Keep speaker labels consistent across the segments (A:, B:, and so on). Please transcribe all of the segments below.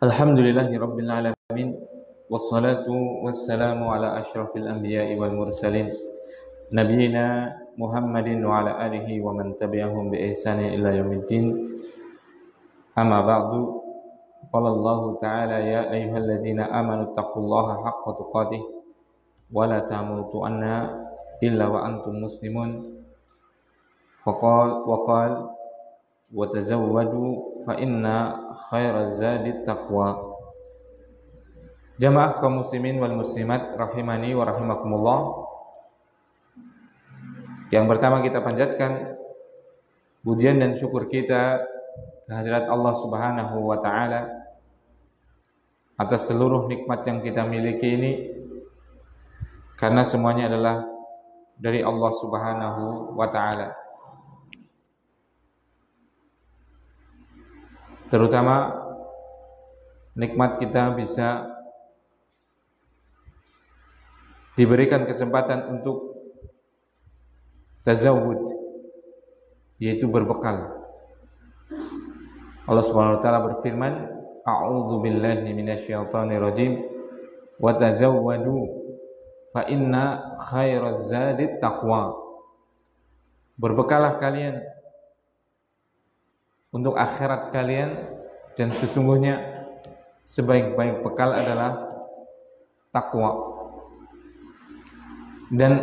A: Alhamdulillahi Rabbil Alamin. Wassalatu wassalamu ala ashrafil anbiya'i wal mursalin Nabiina Muhammadin wa ala alihi wa man tabi'ahum bi ihsanin ila yaumiddin. Amma ba'du. Qala Allah Ta'ala ya ayyuhalladzina amanu taqullaha haqqa tuqatih wa la tamutunna illa wa antum muslimun. Wa qala wa tazawwadu fa inna khairaz zadi taqwa. Jamaah kaum muslimin wal muslimat rahimani wa rahimakumullah. Yang pertama kita panjatkan pujian dan syukur kita kehadirat Allah Subhanahu wa taala atas seluruh nikmat yang kita miliki ini, karena semuanya adalah dari Allah Subhanahu wa taala. Terutama nikmat kita bisa diberikan kesempatan untuk tazawud, yaitu berbekal. Allah Subhanahu wa taala berfirman, a'udzu billahi minasyaitonir rajim wa tazawwadu fa inna khairaz zadi taqwa. Berbekalah kalian untuk akhirat kalian, dan sesungguhnya sebaik-baik bekal adalah takwa. Dan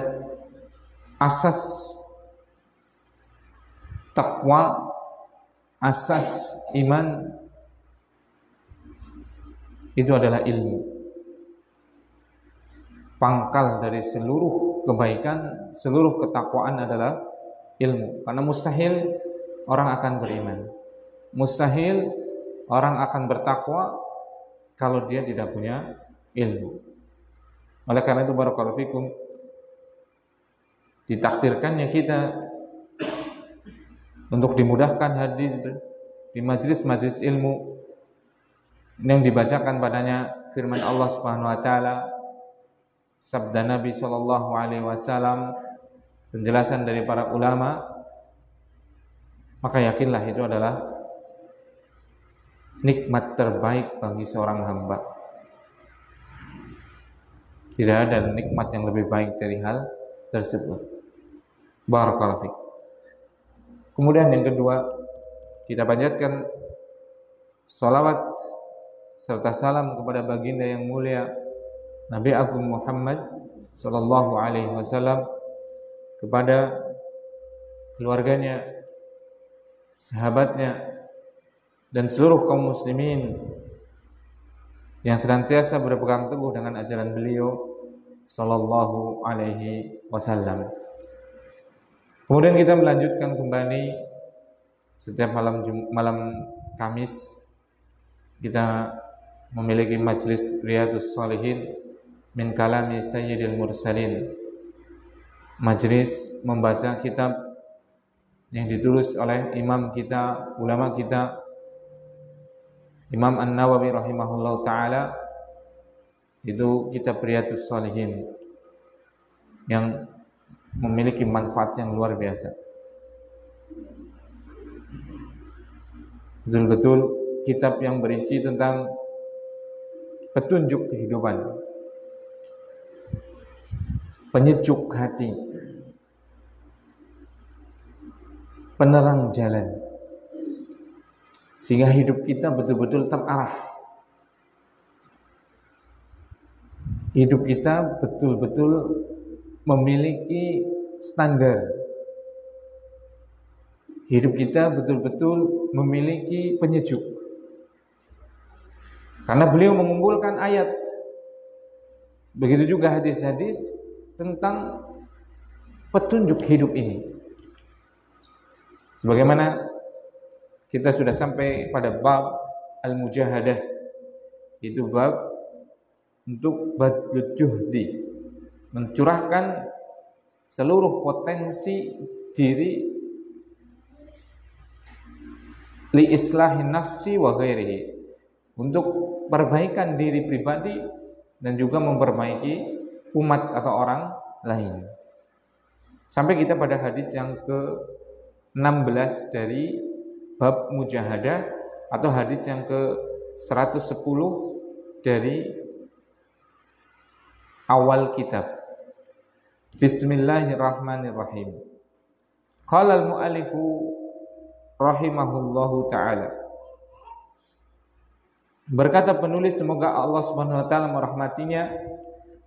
A: asas takwa, asas iman itu adalah ilmu. Pangkal dari seluruh kebaikan, seluruh ketakwaan adalah ilmu. Karena mustahil orang akan beriman, mustahil orang akan bertakwa kalau dia tidak punya ilmu. Oleh karena itu barakallahu fikum, ditakdirkannya kita untuk dimudahkan hadis di majlis-majlis ilmu yang dibacakan padanya firman Allah Subhanahu wa taala, sabda Nabi sallallahu alaihi wasallam, penjelasan dari para ulama, maka yakinlah itu adalah nikmat terbaik bagi seorang hamba. Tidak ada nikmat yang lebih baik dari hal tersebut. Barakallahu fiik. Kemudian yang kedua, kita panjatkan salawat serta salam kepada baginda yang mulia Nabi Agung Muhammad sallallahu alaihi wasallam, kepada keluarganya, sahabatnya, dan seluruh kaum muslimin yang senantiasa berpegang teguh dengan ajaran beliau sallallahu alaihi wasallam. Kemudian kita melanjutkan kembali setiap malam Kamis kita memiliki majlis Riyadhus Shalihin min kalami Sayyidil Mursalin. Majlis membaca kitab yang ditulis oleh imam kita, ulama kita, Imam An-Nawawi rahimahullahu ta'ala. Itu kitab Riyadhus Shalihin yang memiliki manfaat yang luar biasa. Betul-betul kitab yang berisi tentang petunjuk kehidupan, penyejuk hati, penerang jalan, sehingga hidup kita betul-betul terarah. Hidup kita betul-betul memiliki standar. Hidup kita betul-betul memiliki penyejuk. Karena beliau mengumpulkan ayat, begitu juga hadis-hadis tentang petunjuk hidup ini. Sebagaimana kita sudah sampai pada bab al-mujahadah, itu bab untuk badlul juhdi, mencurahkan seluruh potensi diri li islahin nafsi wa ghairihi, untuk perbaikan diri pribadi dan juga memperbaiki umat atau orang lain. Sampai kita pada hadis yang ke-16 dari bab mujahadah atau hadis yang ke 110 dari awal kitab. Bismillahirrahmanirrahim. Qala al-mu'allifu rahimahullahu ta'ala. Berkata penulis, semoga Allah Subhanahu wa taala merahmatinya,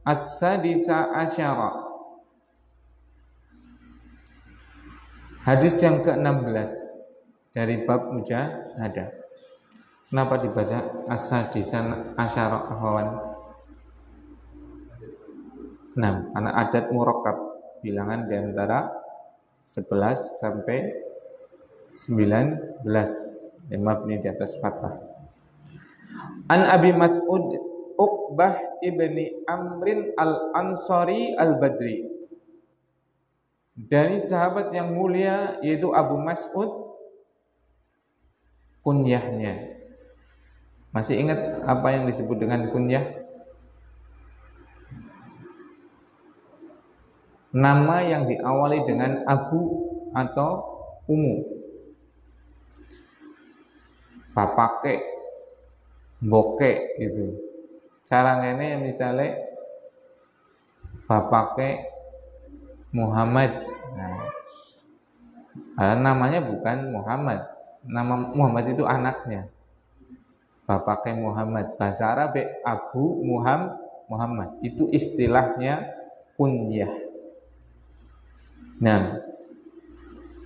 A: as-sadisa asyara. Hadis yang ke-16 dari bab mujahadah. Kenapa dibaca as-sadisa asyara, akhwan? 6, karena adat murakkab, bilangan di antara 11 sampai 19, mabni di atas fathah. An Abi Mas'ud Uqbah ibni Amrin al-Ansari al-Badri, dari sahabat yang mulia yaitu Abu Mas'ud, kunyahnya. Masih ingat apa yang disebut dengan kunyah? Nama yang diawali dengan Abu atau Umu. Bapake, boke gitu. Cara ngene misalnya bapake Muhammad. Nah, namanya bukan Muhammad. Nama Muhammad itu anaknya. Bapake Muhammad. Bahasa Arab Abu Muhammad. Itu istilahnya kunyah. Nah,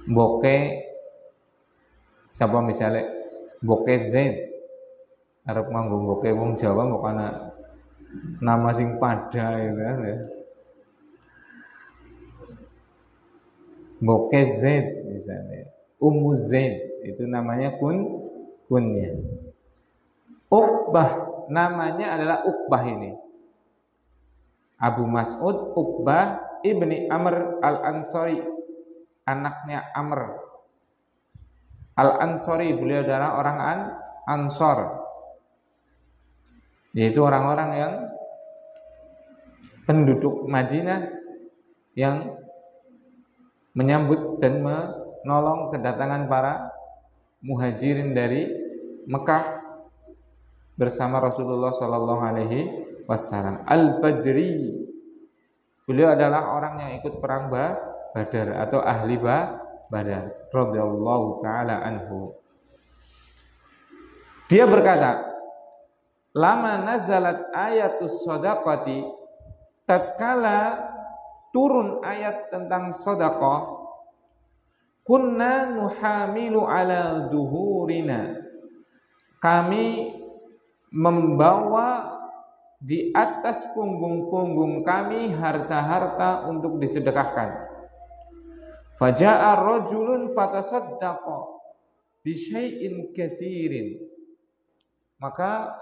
A: boke siapa misalnya boke Zain, arep nganggo boke wong Jawa bukan nama sing pada gitu kan ya. Boke Zain misalnya, Ummu Zain itu namanya kunyah. Uqbah namanya adalah Uqbah ini. Abu Mas'ud Uqbah ibni Amr al-Ansari, anaknya Amr al-Ansari. Beliau adalah orang Ansor, yaitu orang-orang yang penduduk Madinah yang menyambut dan menolong kedatangan para muhajirin dari Mekah bersama Rasulullah Sallallahu Alaihi Wasallam. Al-Badri, beliau adalah orang yang ikut perang Badar atau ahli Badar radhiyallahu taala anhu. Dia berkata, lama nazalat ayatus shadaqati, tatkala turun ayat tentang sedekah, kunna nuhamilu ala duhurina, kami membawa di atas punggung-punggung kami harta-harta untuk disedekahkan. Faja'a rajulun fatasaddaqa bi syai'in katsirin. Maka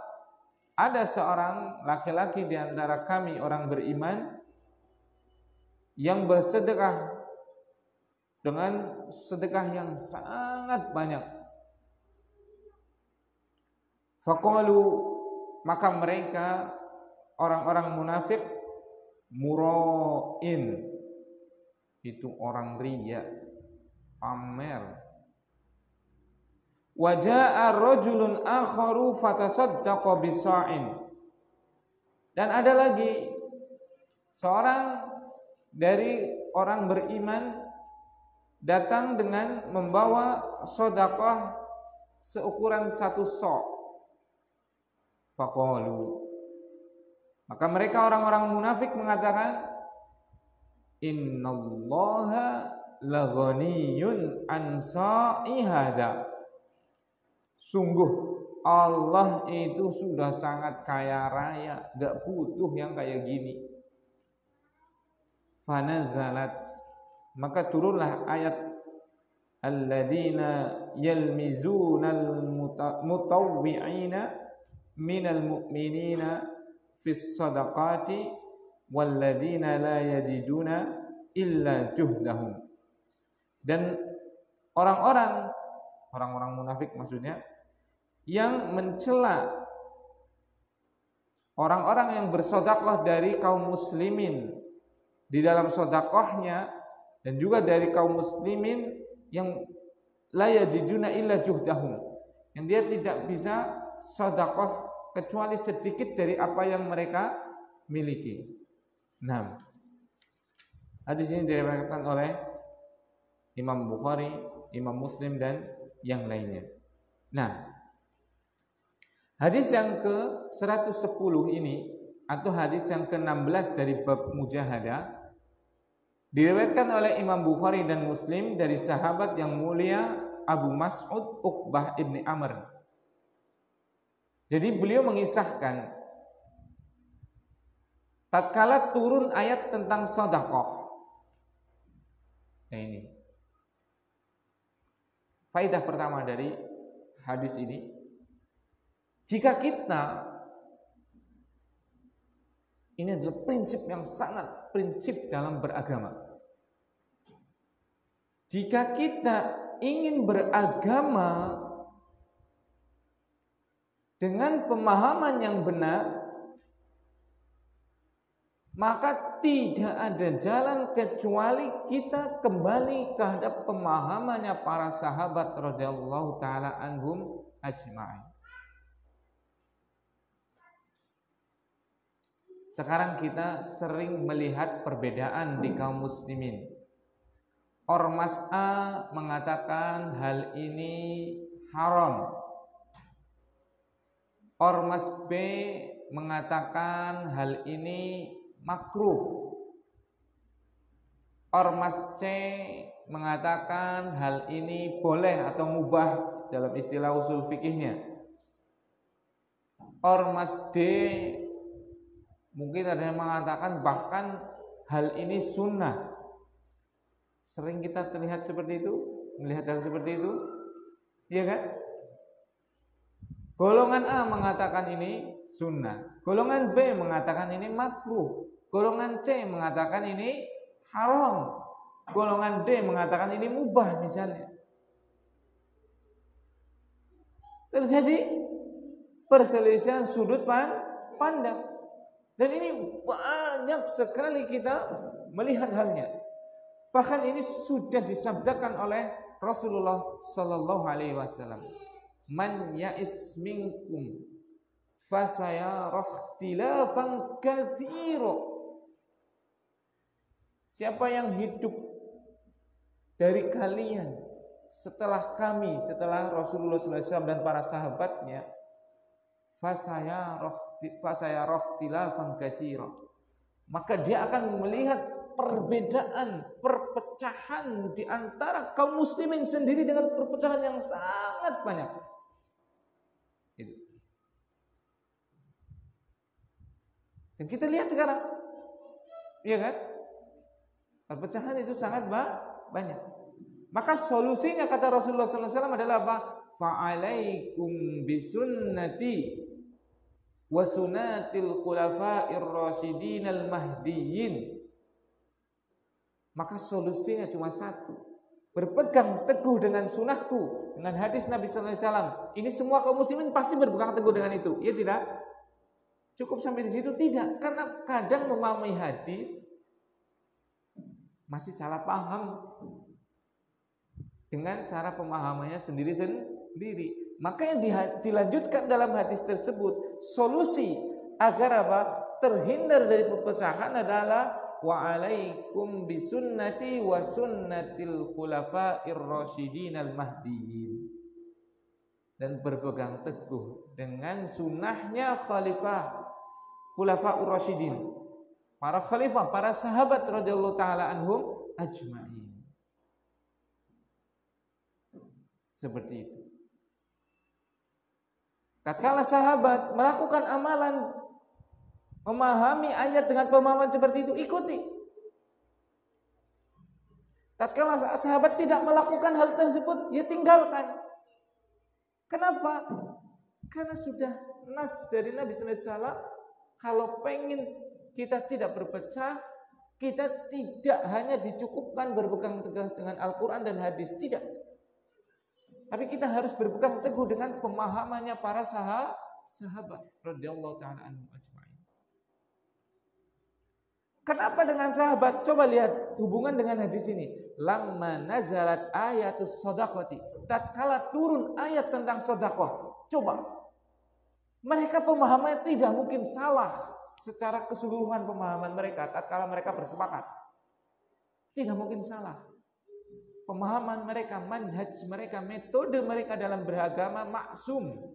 A: ada seorang laki-laki di antara kami orang beriman yang bersedekah dengan sedekah yang sangat banyak. Faqalu, maka mereka orang-orang munafik, mura'in, itu orang riya, pamer. Wa jaa'a rajulun akharu fatasaddaqa bisa'in. Dan ada lagi seorang dari orang beriman datang dengan membawa sedekah seukuran 1 sa'. Faqalu, maka mereka orang-orang munafik mengatakan, innallaha laghaniyun an sa'i hada. Sungguh Allah itu sudah sangat kaya raya, gak butuh yang kayak gini. Fanazalat, maka turunlah ayat alladzina yalmizunal mutawwi'ina minal mu'minina fis sadaqati walladzina la yajiduna illa juhdahum. Dan orang-orang munafik maksudnya yang mencela orang-orang yang bersedekah dari kaum muslimin di dalam sedekahnya, dan juga dari kaum muslimin yang la yajiduna illa juhdahum, yang dia tidak bisa sedekah kecuali sedikit dari apa yang mereka miliki. Nah, hadis ini diriwayatkan oleh Imam Bukhari, Imam Muslim dan yang lainnya. Nah, hadis yang ke-110 ini atau hadis yang ke-16 dari bab mujahadah diriwayatkan oleh Imam Bukhari dan Muslim dari sahabat yang mulia Abu Mas'ud Uqbah ibni Amr. Jadi beliau mengisahkan tatkala turun ayat tentang sedekah. Nah, ini faedah pertama dari hadis ini. Jika kita, ini adalah prinsip yang sangat prinsip dalam beragama. Jika kita ingin beragama dengan pemahaman yang benar, maka tidak ada jalan kecuali kita kembali kehadap pemahamannya para sahabat radhiyallahu taala anhum ajma'in. Sekarang kita sering melihat perbedaan di kaum muslimin. Ormas A mengatakan hal ini haram. Ormas B mengatakan hal ini makruh. Ormas C mengatakan hal ini boleh atau mubah dalam istilah usul fikihnya. Ormas D mungkin ada yang mengatakan bahkan hal ini sunnah. Sering kita terlihat seperti itu, melihat hal seperti itu, iya kan? Golongan A mengatakan ini sunnah, golongan B mengatakan ini makruh, golongan C mengatakan ini haram, golongan D mengatakan ini mubah misalnya. Terjadi perselisihan sudut pandang. Dan ini banyak sekali kita melihat halnya. Bahkan ini sudah disabdakan oleh Rasulullah sallallahu alaihi wasallam. Man ya'is minkum fasayara ikhtilafan katsira. Siapa yang hidup dari kalian setelah kami, setelah Rasulullah sallallahu alaihi wasallam dan para sahabatnya, fasayara ikhtilafan katsira, maka dia akan melihat perbedaan, perpecahan di antara kaum muslimin sendiri dengan perpecahan yang sangat banyak. Dan kita lihat sekarang, iya kan? Perpecahan itu sangat banyak. Maka solusinya kata Rasulullah SAW adalah apa? Fa'alaikum bisunnati wa sunatil khulafa'ir rasyidin al-mahdiyyin. Maka solusinya cuma satu. Berpegang teguh dengan sunahku, dengan hadis Nabi sallallahu alaihi wasallam. Ini semua kaum muslimin pasti berpegang teguh dengan itu. Ya tidak? Cukup sampai di situ? Tidak, karena kadang memahami hadis masih salah paham dengan cara pemahamannya sendiri-sendiri. Maka yang dilanjutkan dalam hadis tersebut, solusi agar apa? Terhindar dari perpecahan adalah wa alaikum bisunnati wa sunnatil khulafa'ir rasyidin al-mahdiyyin. Dan berpegang teguh dengan sunnahnya khulafa'ur rasyidin, para khalifah, para sahabat radhiyallahu taala anhum ajma'in. Seperti itu. Tatkala sahabat melakukan amalan, memahami ayat dengan pemahaman seperti itu, ikuti. Tatkala sahabat tidak melakukan hal tersebut, ya tinggalkan. Kenapa? Karena sudah nas dari Nabi sallallahu alaihi wasallam, kalau pengen kita tidak berpecah, kita tidak hanya dicukupkan berpegang teguh dengan Al-Quran dan hadis, tidak. Tapi kita harus berpegang teguh dengan pemahamannya para sahabat radhiyallahu taala anhum ajma'in. Kenapa dengan sahabat? Coba lihat hubungan dengan hadis ini. Lamma nazalat ayatus shadaqati.
B: tatkala turun ayat tentang sedekah. Coba, mereka pemahamannya tidak mungkin salah secara keseluruhan pemahaman mereka tatkala mereka bersepakat. Tidak mungkin salah. Pemahaman mereka, manhaj mereka, metode mereka dalam beragama maksum.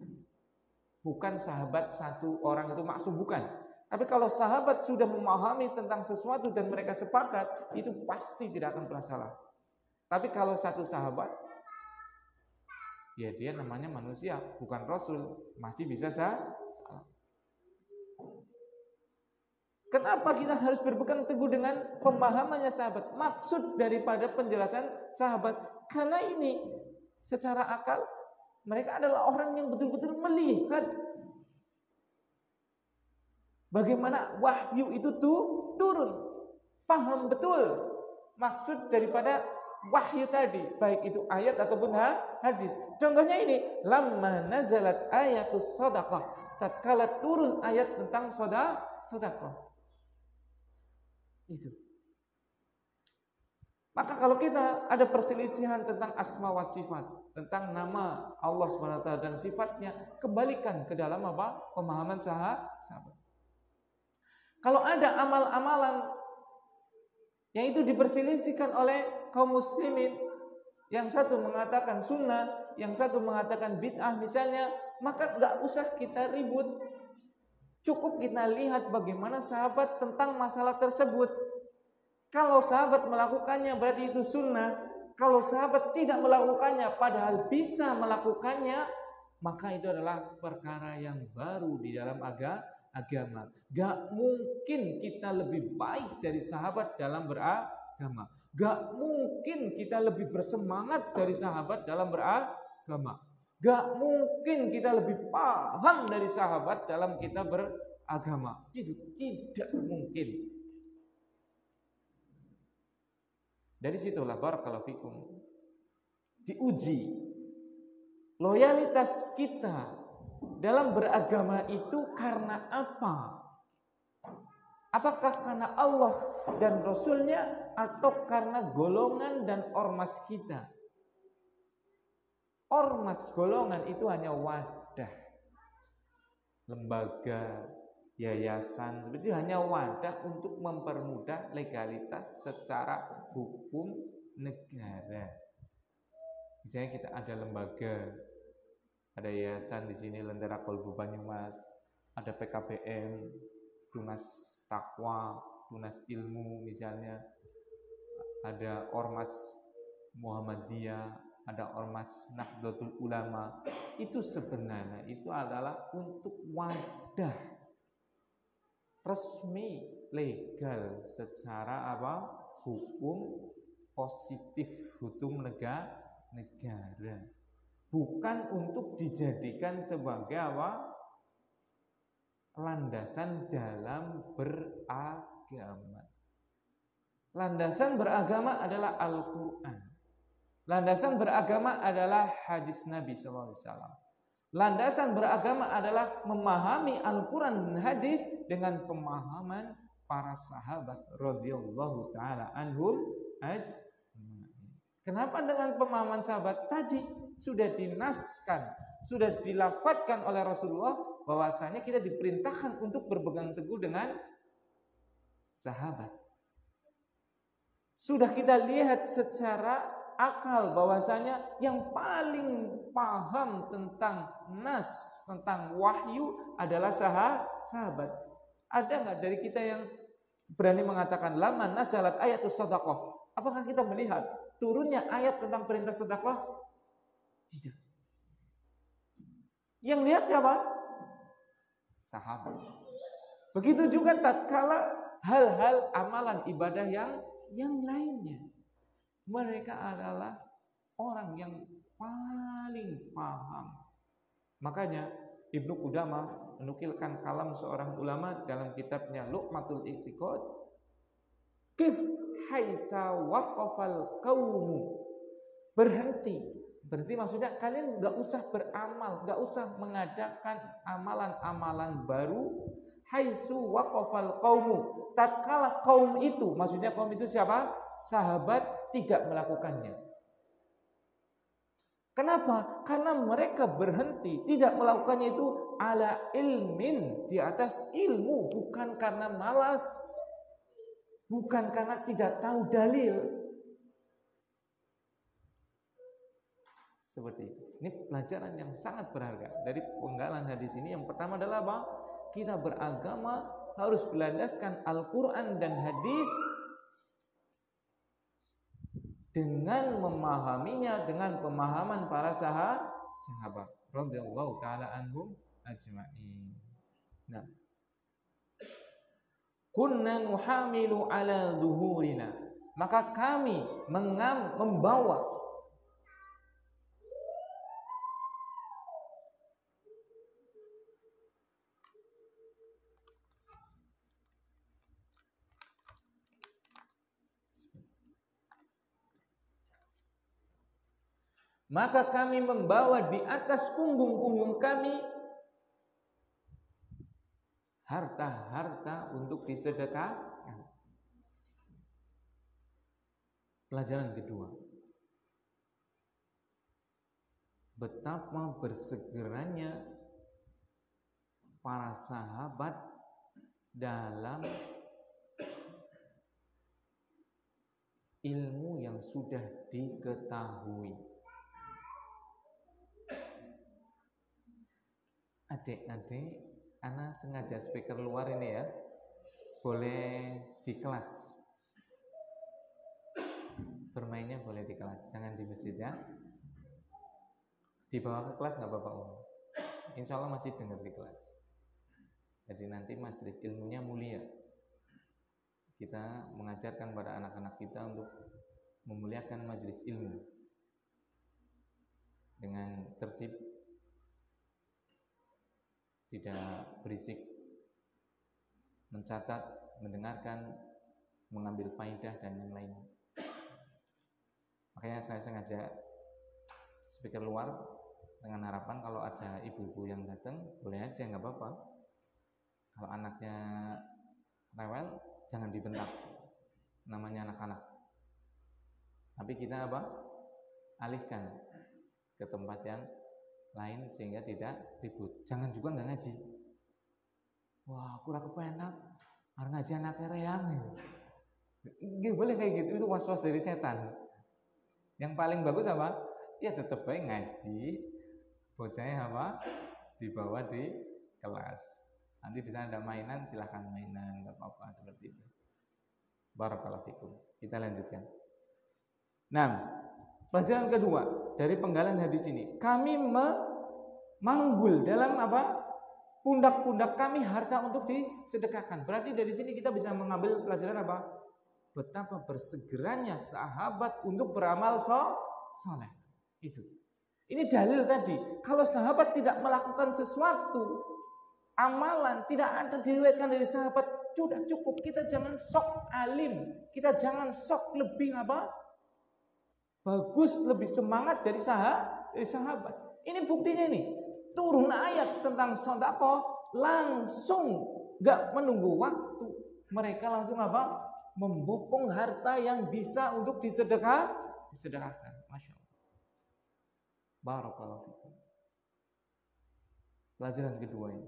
B: Bukan sahabat satu orang itu maksum, bukan. Tapi kalau sahabat sudah memahami tentang sesuatu dan mereka sepakat, itu pasti tidak akan pernah salah. Tapi kalau satu sahabat, ya dia namanya manusia, bukan Rasul, masih bisa salah. Kenapa kita harus berpegang teguh dengan pemahamannya sahabat? Maksud daripada penjelasan sahabat, karena ini secara akal mereka adalah orang yang betul-betul melihat bagaimana wahyu itu turun. Paham betul maksud daripada wahyu tadi, baik itu ayat ataupun hadis. Contohnya ini, lamma nazalat ayatus shadaqah, tatkala turun ayat tentang sedekah. Itu. Maka kalau kita ada perselisihan tentang asma wa sifat, tentang nama Allah SWT dan sifatnya, kembalikan ke dalam apa? Pemahaman sahabat. Kalau ada amal-amalan yang itu diperselisihkan oleh kaum muslimin, yang satu mengatakan sunnah, yang satu mengatakan bid'ah misalnya, maka gak usah kita ribut. Cukup kita lihat bagaimana sahabat tentang masalah tersebut. Kalau sahabat melakukannya berarti itu sunnah. Kalau sahabat tidak melakukannya padahal bisa melakukannya, maka itu adalah perkara yang baru di dalam agama. Gak mungkin kita lebih baik dari sahabat dalam beragama. Gak mungkin kita lebih bersemangat dari sahabat dalam beragama. Gak mungkin kita lebih paham dari sahabat dalam kita beragama. Itu tidak mungkin. Dari situlah barakallahu fikum diuji loyalitas kita dalam beragama itu karena apa? Apakah karena Allah dan Rasulnya atau karena golongan dan ormas kita? Ormas golongan itu hanya wadah, lembaga, yayasan, seperti itu hanya wadah untuk mempermudah legalitas secara hukum negara. Misalnya kita ada lembaga, ada yayasan di sini Lentera Kolbu Banyumas, ada PKBM, Tunas Takwa, Tunas Ilmu misalnya, ada Ormas Muhammadiyah, ada Ormas Nahdlatul Ulama. Itu sebenarnya itu adalah untuk wadah resmi legal secara apa? Hukum positif, hukum negara. Bukan untuk dijadikan sebagai apa? Landasan dalam beragama. Landasan beragama adalah Al-Quran. Landasan beragama adalah hadis Nabi SAW. Landasan beragama adalah memahami Al-Quran dan hadis dengan pemahaman para sahabat radhiyallahu taala anhum ajma'in. Kenapa dengan pemahaman sahabat tadi sudah dinaskan, sudah dilafadzkan oleh Rasulullah bahwasanya kita diperintahkan untuk berpegang teguh dengan sahabat. Sudah kita lihat secara akal bahwasanya yang paling paham tentang nas, tentang wahyu adalah sahabat. Ada nggak dari kita yang berani mengatakan lama nazalat ayatus shadaqah? Apakah kita melihat turunnya ayat tentang perintah sedekah? Tidak. Yang lihat siapa? Sahabat. Begitu juga tatkala hal-hal amalan ibadah yang lainnya. Mereka adalah orang yang paling paham. Makanya Ibnu Qudamah menukilkan kalam seorang ulama dalam kitabnya Luqmatul I'tiqad, kif haisa waqafal qaumu. Berhenti maksudnya kalian gak usah beramal, gak usah mengadakan amalan-amalan baru. Haisu waqafal qaumu, tatkala kaum itu, maksudnya kaum itu siapa? Sahabat tidak melakukannya. Kenapa? Karena mereka berhenti, tidak melakukannya itu ala ilmin, di atas ilmu, bukan karena malas, bukan karena tidak tahu dalil. Seperti itu. Ini pelajaran yang sangat berharga dari penggalan hadis ini. Yang pertama adalah apa? Kita beragama harus berlandaskan Al-Quran dan hadis dengan memahaminya dengan pemahaman para sahabat radhiyallahu taala anhum ajma'in. Nah, kunna nuhamilu ala duhurina, maka kami membawa di atas punggung-punggung kami harta-harta untuk disedekahkan. Pelajaran kedua, betapa bersegeranya para sahabat dalam ilmu yang sudah diketahui. Adik-adik, ana sengaja speaker luar ini ya, boleh di kelas, bermainnya boleh di kelas, jangan di masjid ya. Dibawa ke kelas nggak apa-apa Om, insya Allah masih dengar di kelas. Jadi nanti majelis ilmunya mulia. Kita mengajarkan pada anak-anak kita untuk memuliakan majelis ilmu dengan tertib, tidak berisik, mencatat, mendengarkan, mengambil faidah dan yang lain. Makanya saya sengaja speaker luar dengan harapan kalau ada ibu-ibu yang datang boleh aja, nggak apa-apa. Kalau anaknya rewel jangan dibentak, namanya anak-anak. Tapi kita apa? Alihkan ke tempat yang lain sehingga tidak ribut. Jangan juga nggak ngaji. Wah, kurang kepenak, harus ngaji anaknya reang. Nggak boleh kayak gitu, itu was-was dari setan. Yang paling bagus apa? Ya tetap baik ngaji, bocahnya apa? Dibawa di kelas. Nanti di sana ada mainan, silahkan mainan, nggak apa-apa seperti itu. Barakallahu fikum. Kita lanjutkan. Nah, pelajaran kedua dari penggalan hadis ini, kami memanggul dalam apa? Pundak-pundak kami harta untuk disedekahkan. Berarti dari sini kita bisa mengambil pelajaran apa? Betapa bersegeranya sahabat untuk beramal soleh. Itu. Ini dalil tadi. Kalau sahabat tidak melakukan sesuatu amalan, tidak ada diriwayatkan dari sahabat, sudah cukup. Kita jangan sok alim, kita jangan sok lebih apa? Bagus, lebih semangat dari sahabat. Ini buktinya nih. Turun ayat tentang sedekah langsung, nggak menunggu waktu. Mereka langsung apa? Membopong harta yang bisa untuk disedekahkan. Masya Allah. Barakallahu fikum. Pelajaran kedua ini,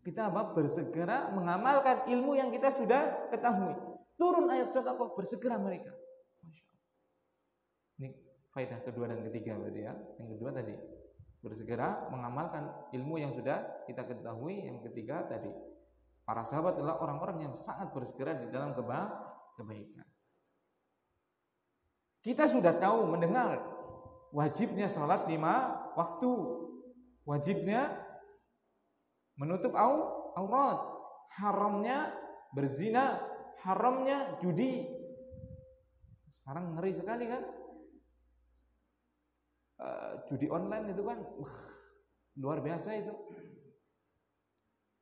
B: kita apa? Bersegera mengamalkan ilmu yang kita sudah ketahui. Turun ayat sedekah, bersegera mereka. Masya Allah. Ini faedah kedua dan ketiga berarti ya. Yang kedua tadi bersegera mengamalkan ilmu yang sudah kita ketahui. Yang ketiga tadi, para sahabat adalah orang-orang yang sangat bersegera di dalam kebaikan. Kita sudah tahu mendengar wajibnya sholat 5 waktu, wajibnya menutup aurat, haramnya berzina, haramnya judi. Sekarang ngeri sekali kan, judi online itu kan luar biasa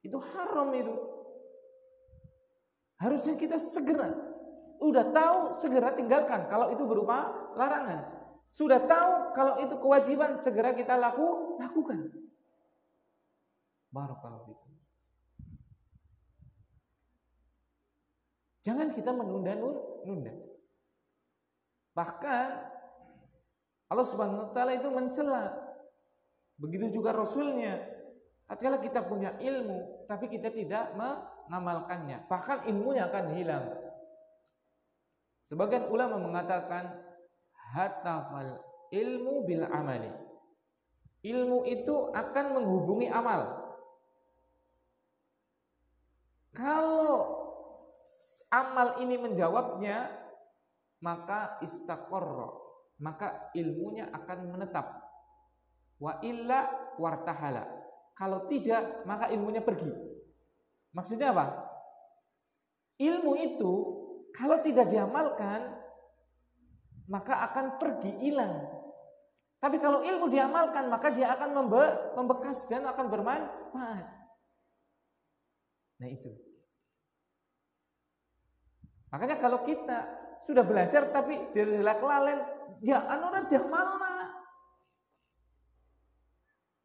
B: itu haram itu. Harusnya kita segera, udah tahu segera tinggalkan kalau itu berupa larangan. Sudah tahu kalau itu kewajiban, segera kita lakukan. Barakallahu fikum. Jangan kita menunda-nunda. Bahkan Allah Subhanahu wa taala itu mencela. Begitu juga Rasulnya. Tatkala kita punya ilmu tapi kita tidak mengamalkannya, bahkan ilmunya akan hilang. Sebagian ulama mengatakan hatafal ilmu bil amali. Ilmu itu akan menghubungi amal. Kalau amal ini menjawabnya, maka istaqarra, maka ilmunya akan menetap. Wa illa wartahala. Kalau tidak, maka ilmunya pergi. Maksudnya apa? Ilmu itu kalau tidak diamalkan, maka akan pergi, hilang. Tapi kalau ilmu diamalkan, maka dia akan membekas dan akan bermanfaat. Nah itu. Makanya kalau kita sudah belajar tapi dirilah kelalen, ya anora diamalna.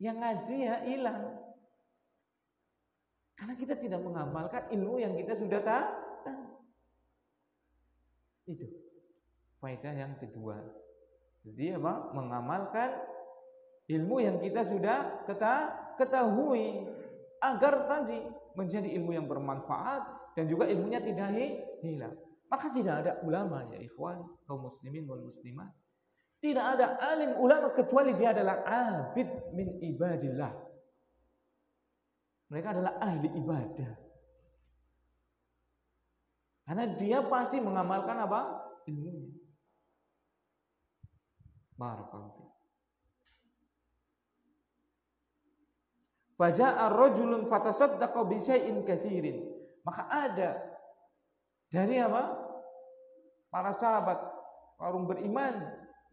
B: Yang ngaji ya hilang. Karena kita tidak mengamalkan ilmu yang kita sudah tahu. Itu faedah yang kedua. Jadi apa? Mengamalkan ilmu yang kita sudah ketahui agar tadi menjadi ilmu yang bermanfaat dan juga ilmunya tidak hilang. Maka tidak ada ulama ya ikhwan kaum muslimin wal muslimat. Tidak ada alim ulama kecuali dia adalah abid min ibadillah. Mereka adalah ahli ibadah. Karena dia pasti mengamalkan apa? Ilmunya. Barakallahu. Faja'a rajulun fatasaddaqa bi syai'in katsirin. Maka ada dari apa? Para sahabat, orang beriman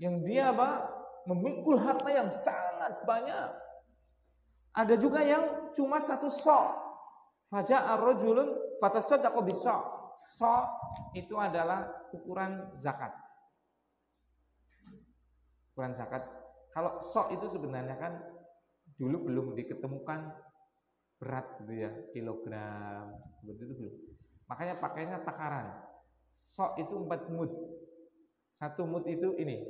B: yang dia apa? Memikul harta yang sangat banyak. Ada juga yang cuma satu sok. Faja'a rajulun fatasaddaqa bi sok. Sok itu adalah ukuran zakat. Ukuran zakat. Kalau sok itu sebenarnya kan dulu belum diketemukan berat gitu ya, kilogram seperti itu belum. Makanya pakainya takaran. Sok itu 4 mud. 1 mud itu ini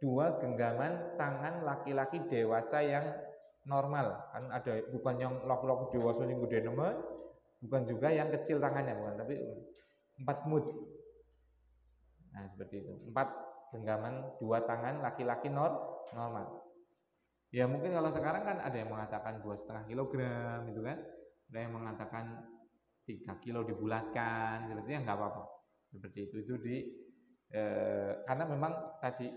B: 2 genggaman tangan laki-laki dewasa yang normal. Kan ada bukan yang laki-laki dewasa yang gede nemen, bukan juga yang kecil tangannya, bukan, tapi 4 mud. Nah, seperti itu. 4 genggaman 2 tangan laki-laki normal. Ya mungkin kalau sekarang kan ada yang mengatakan 2,5 kilogram gitu kan. Ada yang mengatakan 3 kilo dibulatkan, seperti itu, enggak apa-apa. Seperti itu karena memang tadi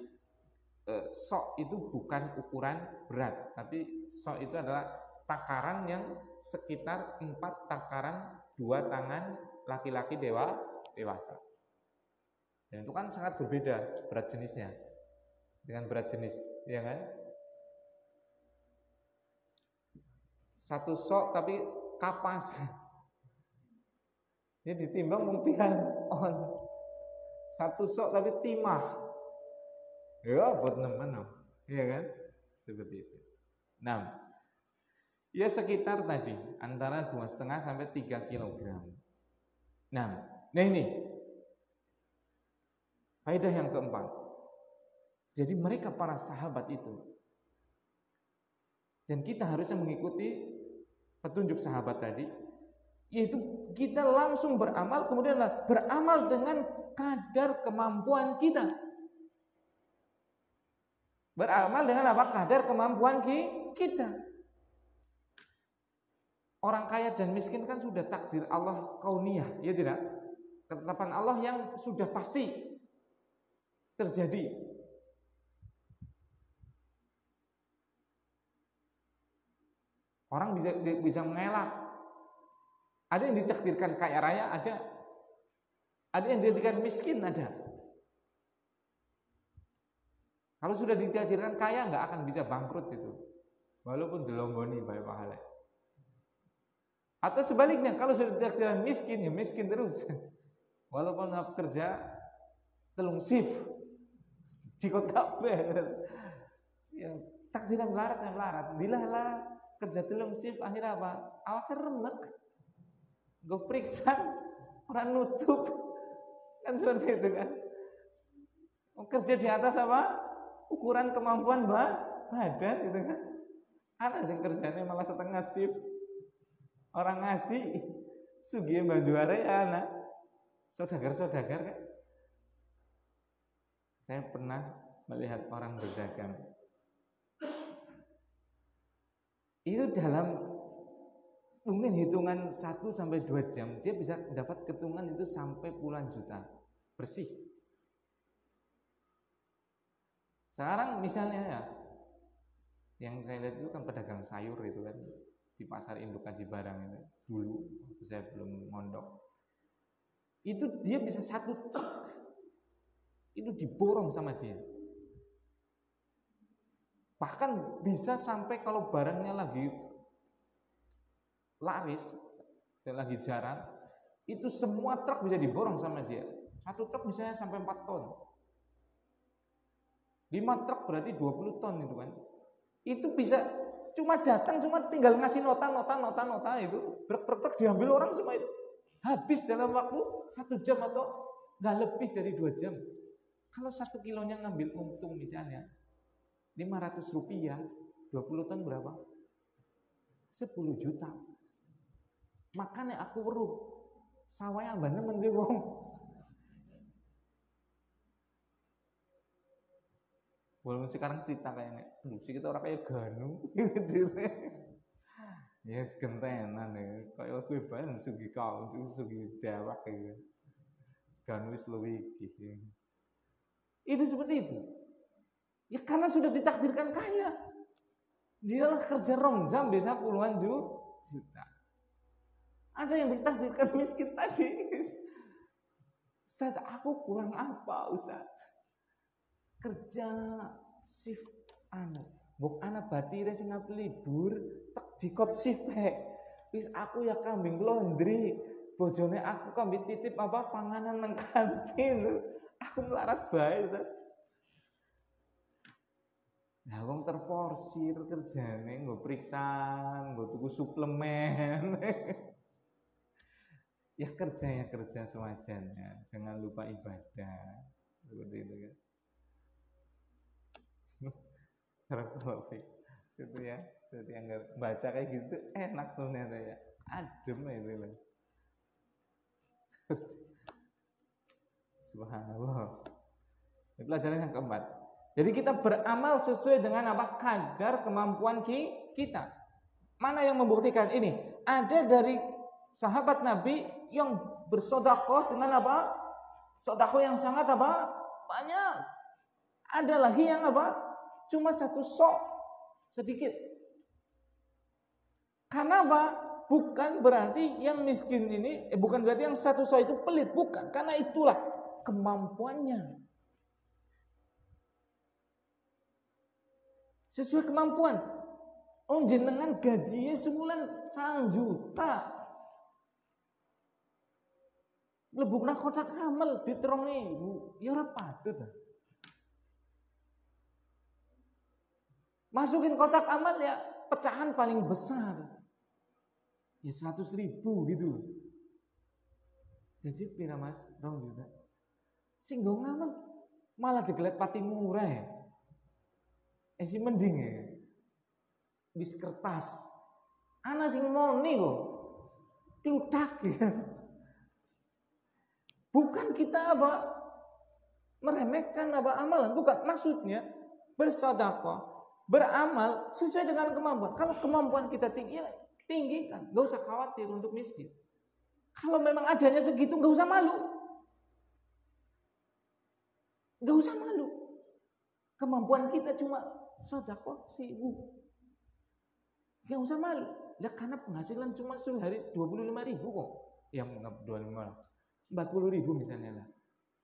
B: sok itu bukan ukuran berat, tapi sok itu adalah takaran yang sekitar 4 takaran 2 tangan laki-laki dewasa. Dan itu kan sangat berbeda berat jenisnya dengan berat jenis, ya kan? 1 sok tapi kapas. Ini ditimbang mungkiran on. 1 sok tapi timah. Ya buat nemen, ya kan? Seperti itu. Nah, ya sekitar tadi antara 2,5 sampai 3 kilogram. Nah ini faedah yang keempat. Jadi mereka para sahabat itu, dan kita harusnya mengikuti petunjuk sahabat tadi, yaitu kita langsung beramal, kemudian beramal dengan kadar kemampuan kita. Beramal dengan apa? Kadar kemampuan kita. Orang kaya dan miskin kan sudah takdir Allah kauniyah, ya tidak? Ketetapan Allah yang sudah pasti terjadi. Orang bisa mengelak. Ada yang ditakdirkan kaya raya, ada yang ditakdirkan miskin, ada. Kalau sudah ditakdirkan kaya, nggak akan bisa bangkrut itu, walaupun dilonggoni baik pahala. Atau sebaliknya, kalau sudah ditakdirkan miskin, ya miskin terus, walaupun kerja telung shift, jikot kabeh, ya takdiran melarat. Bila lah kerja telung shift, akhirnya apa? Awaknya remek. Gue periksa orang nutup kan seperti itu kan. Kerja di atas apa? ukuran kemampuan badan itu kan. Anak sing kerjanya malah setengah shift. Orang ngasih sugih banduare ya anak. Saudagar-saudagar kan. Saya pernah melihat orang berdagang. Itu dalam mungkin hitungan 1 sampai 2 jam dia bisa dapat keuntungan itu sampai puluhan juta bersih. Sekarang misalnya ya, yang saya lihat itu kan pedagang sayur itu kan di pasar induk Aji Barang itu dulu waktu saya belum mondok. Itu dia bisa 1 truk itu diborong sama dia. Bahkan bisa sampai kalau barangnya lagi laris dan lagi jarang, itu semua truk bisa diborong sama dia. 1 truk misalnya sampai 4 ton. 5 truk berarti 20 ton itu kan. Itu bisa cuma datang, cuma tinggal ngasih nota itu, brek diambil orang semua itu. Habis dalam waktu 1 jam atau nggak lebih dari 2 jam. Kalau 1 kilonya ngambil untung misalnya 500 rupiah, 20 ton berapa? 10 juta. Makanya aku weruh sawahnya ambane men wong. Walaupun sekarang cerita kayaknya, sih kita orang kayak Ganu gitu. Ya gentenan ya, kayak kowe bae sugi kau, sugi dewek gitu. Ganu wis luwih iki. Itu seperti itu. Ya karena sudah ditakdirkan kaya. Dia kerja 2 jam bisa puluhan juta. Ada yang ditakdirkan miskin tadi. Ustaz, aku kurang apa Ustaz? Kerja shift buk anak batire sing libur tek dikot shift wis aku ya kambing laundry bojone aku kambing titip apa panganan nang kantin aku melarat bae Ustaz. Nah, wong terforsir kerjane nggo periksan, nggo tuku suplemen. Ya kerja sewajarnya, jangan lupa ibadah. Seperti itu kan. Itu ya. Jadi yang baca kayak gitu enak sebenarnya ya. Adem itu loh. Subhanallah. Ini pelajaran yang keempat. Jadi kita beramal sesuai dengan apa? Kadar kemampuan kita. Mana yang membuktikan ini? Ada dari sahabat Nabi yang bersedekah dengan apa? Sedekah yang sangat apa? Banyak. Ada lagi yang apa? Cuma 1 sok sedikit. Karena apa? Bukan berarti yang miskin ini, bukan berarti yang 1 sok itu pelit, bukan. Karena itulah kemampuannya. Sesuai kemampuan. Oh jenengan gajinya sebulan 1 juta. Lebukna kotak amal diterongi, ya ora patut. Masukin kotak amal ya pecahan paling besar. Ya 100.000 gitu. Gaji pira Mas? 2 juta. Sing nggo ngamal malah digelet pati murah ya. Si mending ya. Bis kertas. Ana sing moni kok. Klutak ya. Bukan kita apa? Meremehkan apa amalan, bukan. Maksudnya bersedekah, beramal sesuai dengan kemampuan. Kalau kemampuan kita tinggi, ya tinggikan. Gak usah khawatir untuk miskin. Kalau memang adanya segitu, gak usah malu. Gak usah malu. Kemampuan kita cuma sedekah 1.000. Gak usah malu. Lah karena penghasilan cuma sehari 25.000 kok. Ya 25.000. 40.000 misalnya lah.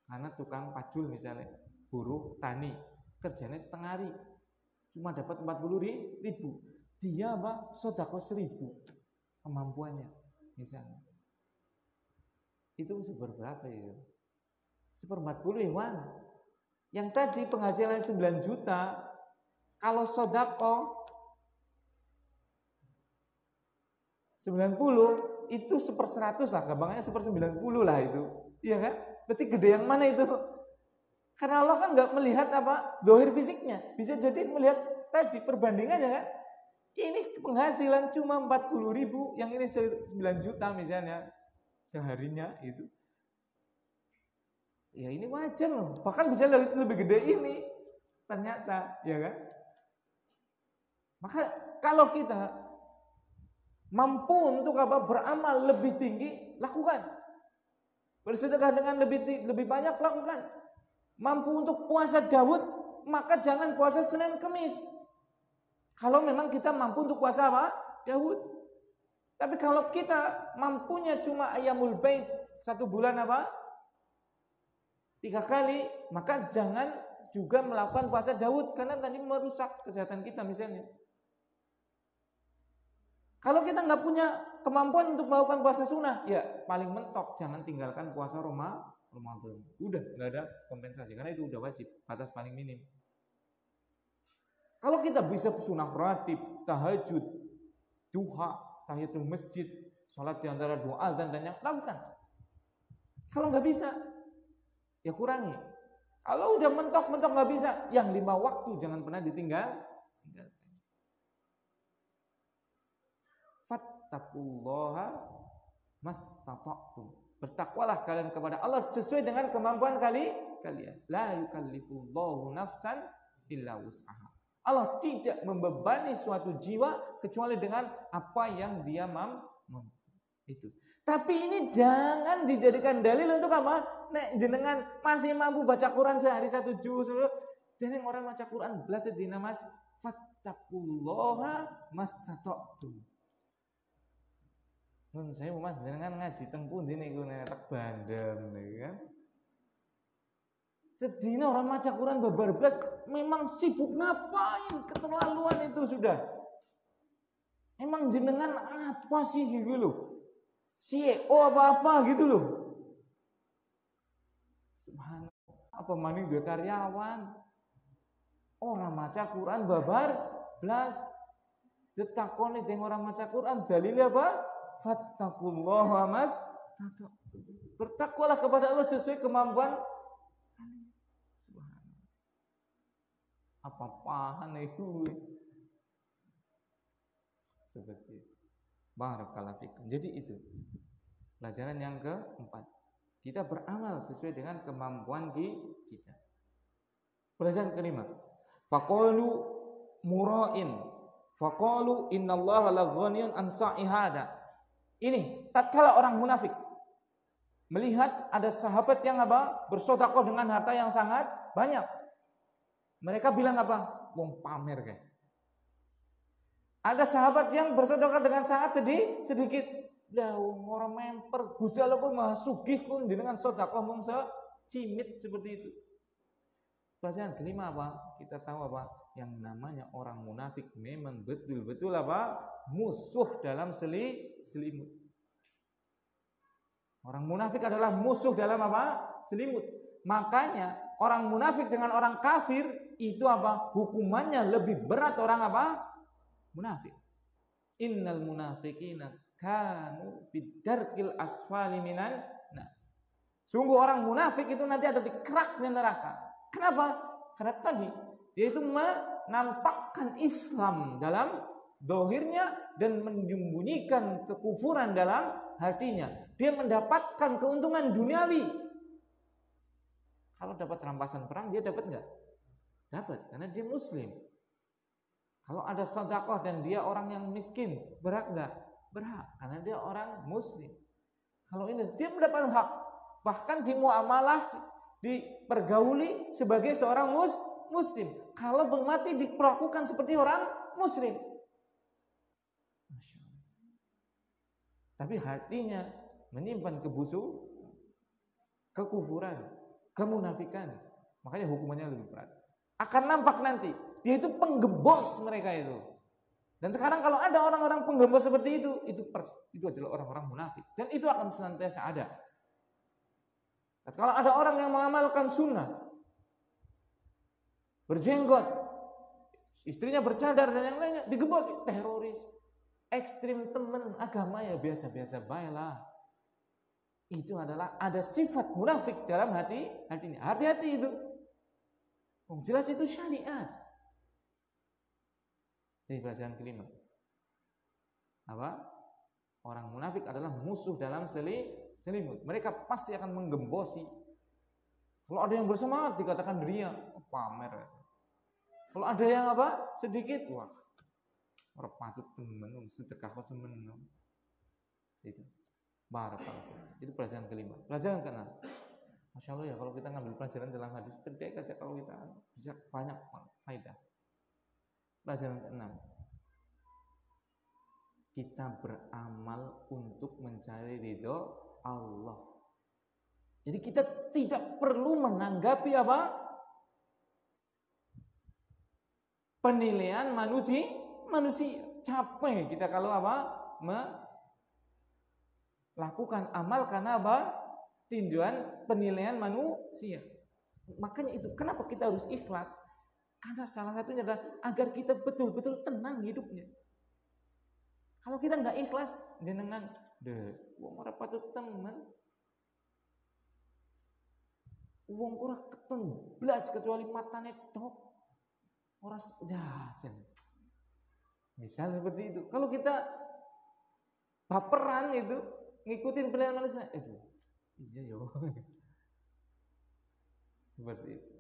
B: Karena tukang pacul misalnya, buruh tani, kerjanya setengah hari. Cuma dapat 40.000. Dia apa? Sedekah 1.000 kemampuannya misalnya. Itu seberapa ya? 1/40 ya, Wan. Yang tadi penghasilan 9 juta, kalau sedekah 90 itu 1/100 lah, gampangnya 1/90 lah itu. Iya kan? Berarti gede yang mana itu? Karena Allah kan nggak melihat apa zahir fisiknya. Bisa jadi melihat tadi perbandingannya kan. Ini penghasilan cuma 40.000, yang ini 9 juta misalnya seharinya itu. Ya ini wajar loh. Bahkan bisa lebih gede ini ternyata, ya kan? Maka kalau kita mampu untuk apa beramal lebih tinggi, lakukan. Bersedekah dengan lebih banyak, lakukan. Mampu untuk puasa Daud, maka jangan puasa Senin Kemis. Kalau memang kita mampu untuk puasa apa? Daud. Tapi kalau kita mampunya cuma Ayyamul Bait 1 bulan apa? 3 kali, maka jangan juga melakukan puasa Daud karena tadi merusak kesehatan kita misalnya. Kalau kita nggak punya kemampuan untuk melakukan puasa sunnah, ya paling mentok jangan tinggalkan puasa Ramadan. Udah nggak ada kompensasi karena itu udah wajib, batas paling minim. Kalau kita bisa sunnah ratib, tahajud, duha, tahiyatul masjid, sholat di antara dua azan dan yang lakukan. Kalau nggak bisa, ya kurangi. Kalau udah mentok-mentok nggak bisa, yang 5 waktu jangan pernah ditinggal. Fattaqullaha mastata'tum. Bertakwalah kalian kepada Allah sesuai dengan kemampuan kalian. La yukallifullahu nafsan illa wus'aha. Allah tidak membebani suatu jiwa kecuali dengan apa yang dia mampu. Itu. Tapi ini jangan dijadikan dalil untuk apa? Nek jenengan masih mampu baca Quran sehari 1 juz, jeneng orang baca Quran belas sedina Mas. Fattaqullaha mastata'tum. Nun saya Mas jenengan ngaji teng pundi niku nek bandem niku kan. Sedina orang maca Quran babar belas, memang sibuk ngapain, keterlaluan itu sudah. Emang jenengan apa sih gitu loh? CEO apa-apa gitu loh. Subhanallah, apa maning dua karyawan. Orang maca Quran babar belas. Detakoni deng orang maca Quran dalilnya apa? Fattaqullaha mastata'tum. Bertakwalah kepada Allah sesuai kemampuan. Apa-apaan itu seperti itu. Barakallahu fikum. Jadi itu pelajaran yang keempat, kita beramal sesuai dengan kemampuan kita. Pelajaran kelima, faqalu mura'in faqalu innallaha laghaniyyun an sa'ihada. Ini tatkala orang munafik melihat ada sahabat yang apa bersedekah dengan harta yang sangat banyak, mereka bilang apa? Wong pamer kayak. Ada sahabat yang bersedekah dengan sangat sedikit. Dah orang memper. Gusti Allah pun maha sugih kun dengan sedekah mung secimit seperti itu. Pelajaran kelima apa? Kita tahu apa? Yang namanya orang munafik memang betul-betul apa? Musuh dalam selimut. Orang munafik adalah musuh dalam apa? Selimut. Makanya orang munafik dengan orang kafir itu apa? Hukumannya lebih berat orang apa? Munafik. Innal munafiqina kanu fid darkil asfali minan. Nah, sungguh orang munafik itu nanti ada di keraknya neraka. Kenapa? Karena tadi dia itu menampakkan Islam dalam dohirnya dan menyembunyikan kekufuran dalam hatinya. Dia mendapatkan keuntungan duniawi. Kalau dapat rampasan perang dia dapat enggak? Dapat, karena dia muslim. Kalau ada sedekah dan dia orang yang miskin, berhak enggak? Berhak, karena dia orang muslim. Kalau ini dia mendapat hak, bahkan di muamalah dipergauli sebagai seorang muslim. Kalau mati diperlakukan seperti orang muslim. Masya Allah. Tapi hatinya menyimpan kekufuran, kemunafikan. Makanya hukumannya lebih berat. Akan nampak nanti dia itu penggembos mereka itu. Dan sekarang kalau ada orang-orang penggembos seperti itu adalah orang-orang munafik. Dan itu akan senantiasa ada. Dan kalau ada orang yang mengamalkan sunnah, berjenggot, istrinya bercadar dan yang lainnya, digembos, teroris, ekstrim teman agama ya biasa-biasa baiklah. Itu adalah ada sifat munafik dalam hatinya. Hati-hati itu. Jelas itu syariat. Jadi pelajaran kelima. Apa? Orang munafik adalah musuh dalam selimut. Mereka pasti akan menggembosi. Kalau ada yang bersemangat dikatakan ria, pamer. Kalau ada yang apa? Sedikit, wah, ora patut temen, sedekah kok semen. Itu. Barakallahu. Itu pelajaran kelima. Pelajaran keenam. Masya Allah ya, kalau kita ngambil pelajaran dalam hadis pendek aja, kalau kita bisa banyak faedah. Pelajaran keenam, kita beramal untuk mencari ridho Allah. Jadi kita tidak perlu menanggapi apa? Penilaian manusia. Capek kita kalau apa? Melakukan amal karena apa? Tinjauan penilaian manusia. Makanya itu kenapa kita harus ikhlas? Karena salah satunya adalah agar kita betul-betul tenang hidupnya. Kalau kita nggak ikhlas, jenengan wong ora patut temen. Wong ora ketemblas kecuali matane tok. Ora jajan. Misal seperti itu. Kalau kita baperan itu ngikutin penilaian manusia, iya yo. Seperti itu.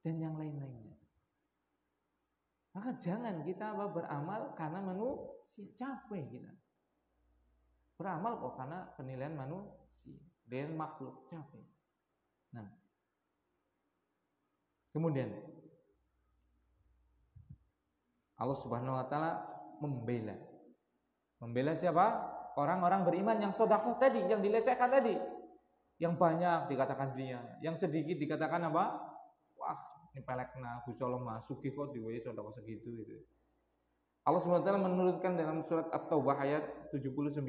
B: Dan yang lain-lainnya. Maka jangan kita beramal karena manusia, capek kita. Beramal kok karena penilaian manusia, dan makhluk, capek. Nah. Kemudian Allah Subhanahu wa taala membela. Membela siapa? Orang-orang beriman yang sedekah tadi, yang dilecehkan tadi. Yang banyak dikatakan dia, yang sedikit dikatakan apa? Wah, ini pelekna Gusti Allah masuk kok diwehi sedekah segitu gitu. Allah Subhanahu wa taala menurutkan dalam surat At-Taubah ayat 79,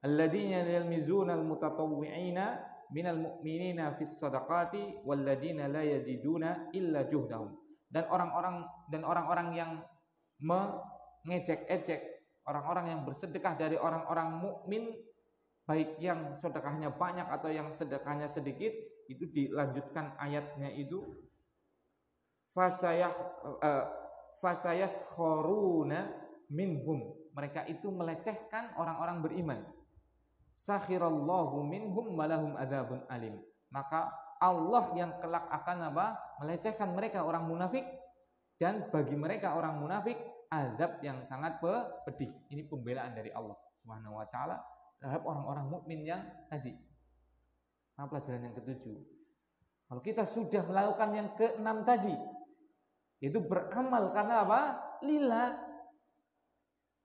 B: alladzina yalmizuna al-mutatawwi'ina minal mu'minina fis shadaqati walladzina la yajiduna illa juhdahum. Dan orang-orang yang mengejek-ejek orang-orang yang bersedekah dari orang-orang mukmin, baik yang sedekahnya banyak atau yang sedekahnya sedikit, itu dilanjutkan ayatnya itu fasayaskharuna minhum, mereka itu melecehkan orang-orang beriman. Sakhirallahu minhum walahum adzabun alim, maka Allah yang kelak akan apa? Melecehkan mereka orang munafik, dan bagi mereka orang munafik azab yang sangat pedih. Ini pembelaan dari Allah Subhanahu wa taala terhadap orang-orang mukmin yang tadi. Nah, pelajaran yang ketujuh. Kalau kita sudah melakukan yang keenam tadi, yaitu beramal karena apa? Lillah.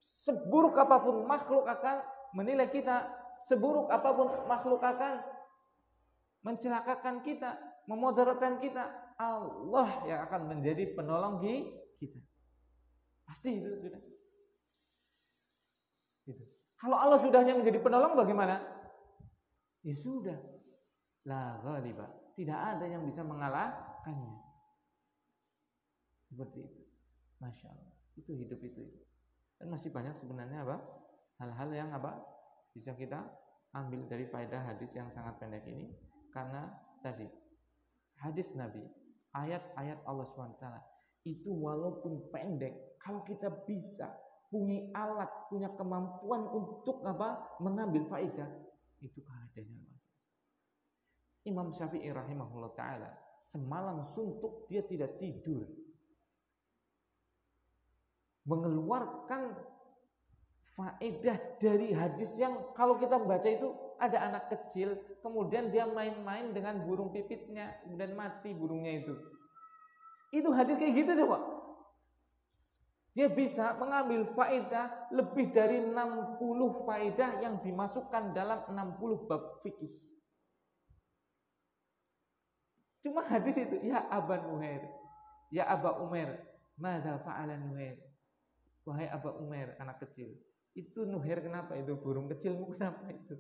B: Seburuk apapun makhluk akan menilai kita, seburuk apapun makhluk akan mencelakakan kita, memudaratkan kita, Allah yang akan menjadi penolong kita. Pasti itu sudah. Itu. Kalau Allah sudahnya menjadi penolong bagaimana? Ya sudah. La ghaliba. Tidak ada yang bisa mengalahkannya. Seperti itu. Masya Allah. Itu hidup itu. Dan masih banyak sebenarnya apa? Hal-hal yang apa? Bisa kita ambil dari faedah hadis yang sangat pendek ini. Karena tadi hadis Nabi, ayat-ayat Allah SWT itu walaupun pendek, kalau kita bisa punya alat, punya kemampuan untuk apa? Mengambil faedah, itu faedahnya. Imam Syafi'i rahimahullah ta'ala semalam suntuk, dia tidak tidur, mengeluarkan faedah dari hadis yang kalau kita baca itu ada anak kecil, kemudian dia main-main dengan burung pipitnya, kemudian mati burungnya itu. Itu hadis kayak gitu coba. Dia bisa mengambil faedah lebih dari 60 faedah yang dimasukkan dalam 60 bab fikih. Cuma hadis itu, ya Aba Nuhair, ya Aba Umair, madza fa'ala Nuhair? Wahai Aba Umair, anak kecil. Itu Nuhair kenapa itu? Burung kecilmu kenapa itu?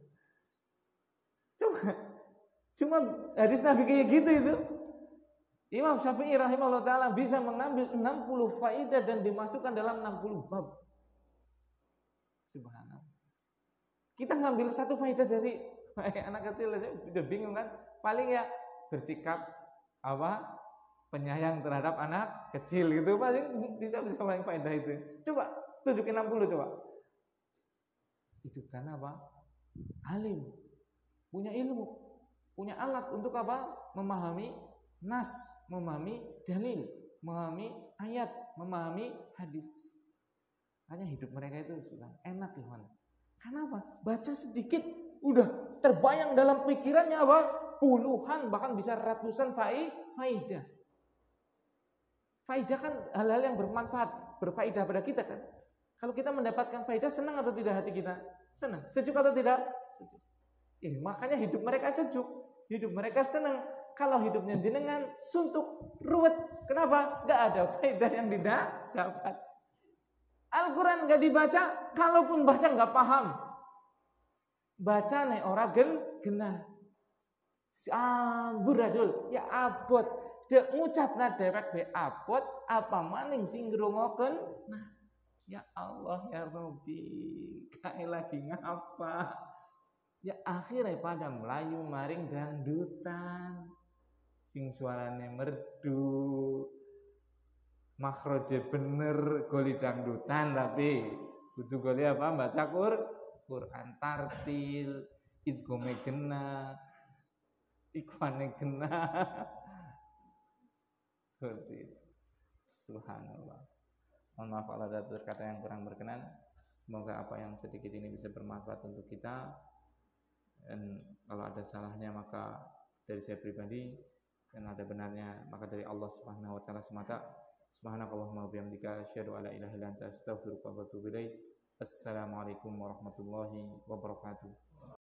B: Cuma hadis Nabi kayak gitu itu. Imam Syafi'i rahimahullah ta'ala bisa mengambil 60 faedah dan dimasukkan dalam 60 bab. Subhanallah. Kita ngambil satu faedah dari anak kecil aja udah bingung kan? Paling ya bersikap apa? Penyayang terhadap anak kecil gitu, pasti bisa paling faedah itu. Coba tunjukin 60 coba. Itu karena apa? Alim, punya ilmu, punya alat untuk apa? Memahami nas, memahami dalil, memahami ayat, memahami hadis. Hanya hidup mereka itu sudah enak ya. Kenapa? Baca sedikit udah terbayang dalam pikirannya apa? Puluhan bahkan bisa ratusan faidah. Faidah kan hal-hal yang bermanfaat, berfaedah pada kita kan. Kalau kita mendapatkan faidah, senang atau tidak hati kita? Senang. Sejuk atau tidak? Sejuk. Makanya hidup mereka sejuk, hidup mereka senang. Kalau hidupnya jenengan suntuk, ruwet. Kenapa? Gak ada faidah yang didapat. Al-Quran gak dibaca, kalaupun baca gak paham. Baca nih orang genah. Amburadul, ya abot. Dek ngucapna dewek be abot, apa maning sing ngrungokeun. Nah, ya Allah ya Rabbi, kae lagi ngapa? Ya akhirnya pada melayu maring dangdutan. Sing suarane merdu. Makhroje bener goli dangdutan tapi kudu goli apa? Baca Quran tartil, idgome genah, ikwane genah. Seperti itu. Subhanallah. Mohon maaf kalau ada kata yang kurang berkenan. Semoga apa yang sedikit ini bisa bermanfaat untuk kita. Dan kalau ada salahnya maka dari saya pribadi, dan ada benarnya maka dari Allah Subhanahu wa taala semata. Subhanakallahumma wa bihamdika asyhadu an la ilaha illa anta astaghfiruka wa atubu ilaik. Assalamualaikum warahmatullahi wabarakatuh.